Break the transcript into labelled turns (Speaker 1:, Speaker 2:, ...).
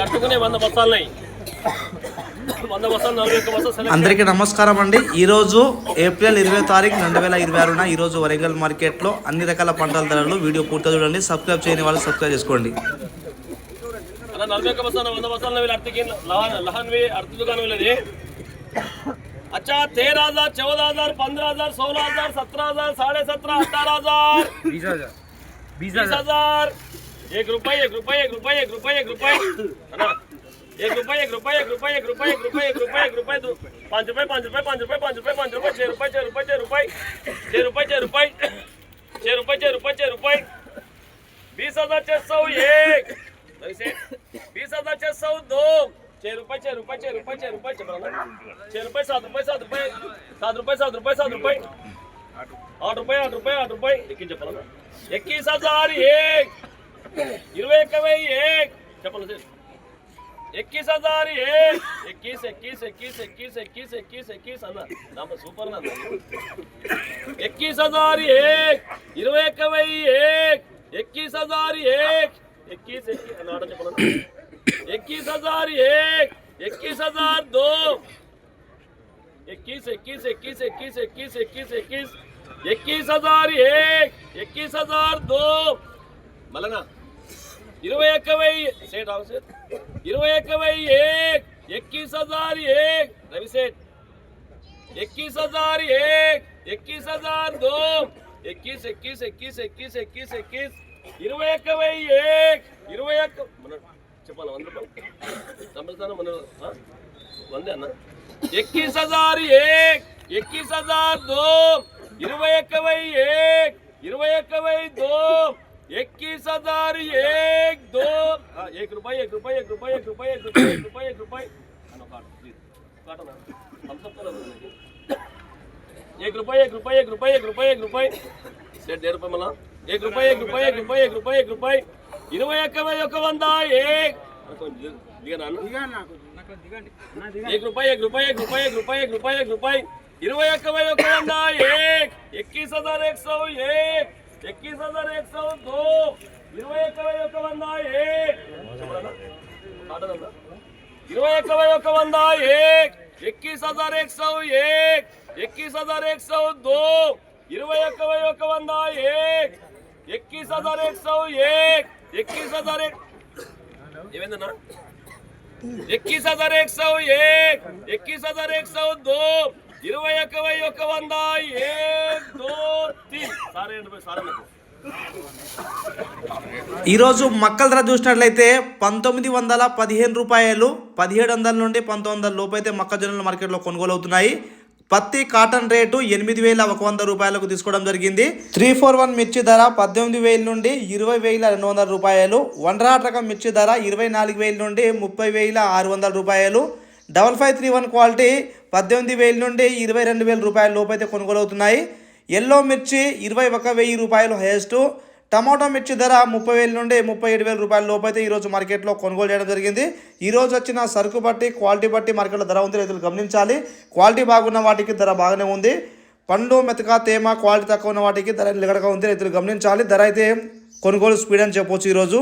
Speaker 1: అట్టుకునే 100 బస్తాలున్నాయి. 100 బస్తాలు 41 బస్తాలు.
Speaker 2: అందరికీ నమస్కారం అండి. ఈరోజు ఏప్రిల్ 20 తారీఖు 2026 ఈరోజు వరంగల్ మార్కెట్లో అన్ని రకాల పంటల ధరలు వీడియో పూర్తిగా చూడండి. సబ్స్క్రైబ్ చేయని వాళ్ళు సబ్స్క్రైబ్ చేసుకోండి.
Speaker 1: 41 బస్తాలు 100 బస్తాలు అట్టుకి లహన్వి అర్తు దుకాణం వెళ్ళేది. अच्छा 13,000, 14,000, 15,000, 16,000, 17,000, 17,500, 18,000, 20,000, 1 रुपये 1 रुपये 1 रुपये 1 रुपये 1 रुपये है ना, 1 रुपये 1 रुपये 1 रुपये 1 रुपये 1 रुपये 1 रुपये 1 रुपये 5 रुपये 5 रुपये 5 रुपये 5 रुपये 5 रुपये 6 रुपये 6 रुपये 6 रुपये 6 रुपये 6 रुपये 6 रुपये 6 रुपये 6 रुपये 20,601 ऐसे 20,602 6 रुपये 6 रुपये 6 रुपये 6 रुपये 6 रुपये 7 रुपये 7 रुपये 7 रुपये 7 रुपये 7 रुपये 8 रुपये 8 रुपये 8 रुपये लेकिन చెప్పాలా 21,001 21,001 చెప్పాలా సార్ 21,001 21 21 21 21 21 21 అన్న నామ సూపర్ అన్న 21,001 21,001 21,001 21 అన్న చెప్పాలా 21,001 21,002 21 21 21 21 21 21 21,001 21,002 మళ్ళా 21,000 సేట్ రావు సేట్ 21,001 21,001 రవి సేట్ 21,001 21,002 21 21 21 21 21 21,001 21 మన చెప్పాలా 100 రూపాయలు సంబంధం మన 100 అన్న 21,001 21,002 21,001 21,002 21,001 2 1 रुपये 1 रुपये 1 रुपये 1 रुपये 1 रुपये 1 रुपये 1 रुपये अनो काट प्लीज काटो ना हम सब कर 1 रुपये 1 रुपये 1 रुपये 1 रुपये 1 रुपये सेट 1 रुपये मला 1 रुपये 1 रुपये 1 रुपये 1 रुपये 1 रुपये 21,101 दिगा ना 1 रुपये 1 रुपये 1 रुपये 1 रुपये 1 रुपये 1 रुपये 21,101 21,101 21,102 21,101 21,101 21,101 21,102 21,101 21,101 21,000 ఏమైందన్నా 21,101 21,102 21,101 సారే సారే
Speaker 2: ఈరోజు మక్కల ధర చూసినట్లయితే 1,915 రూపాయలు 1,700 నుండి 1,900 లోపు అయితే మొక్కజొన్నల మార్కెట్లో కొనుగోలు అవుతున్నాయి. పత్తి కాటన్ రేటు 8,100 రూపాయలకు తీసుకోవడం జరిగింది. 341 మిర్చి ధర 18,000 నుండి 20,200 రూపాయలు. వన్రాట్ రకం మిర్చి ధర 24,000 నుండి 30,600 రూపాయలు. 5531 క్వాలిటీ 18,000 నుండి 22,000 రూపాయల లోపు అయితే కొనుగోలు అవుతున్నాయి. ఎల్లో మిర్చి 21,000 రూపాయలు హైయెస్ట్. టమాటో మిర్చి ధర 30,000 నుండి 37,000 రూపాయల లోపు అయితే ఈరోజు మార్కెట్లో కొనుగోలు చేయడం జరిగింది. ఈరోజు వచ్చిన సరుకు బట్టి క్వాలిటీ బట్టి మార్కెట్లో ధర ఉంది, రైతులు గమనించాలి. క్వాలిటీ బాగున్న వాటికి ధర బాగానే ఉంది. పండు మెతక తేమ క్వాలిటీ తక్కువ ఉన్న వాటికి ధర నిలకడగా ఉంది, రైతులు గమనించాలి. ధర అయితే కొనుగోలు స్పీడ్ అని చెప్పవచ్చు ఈరోజు.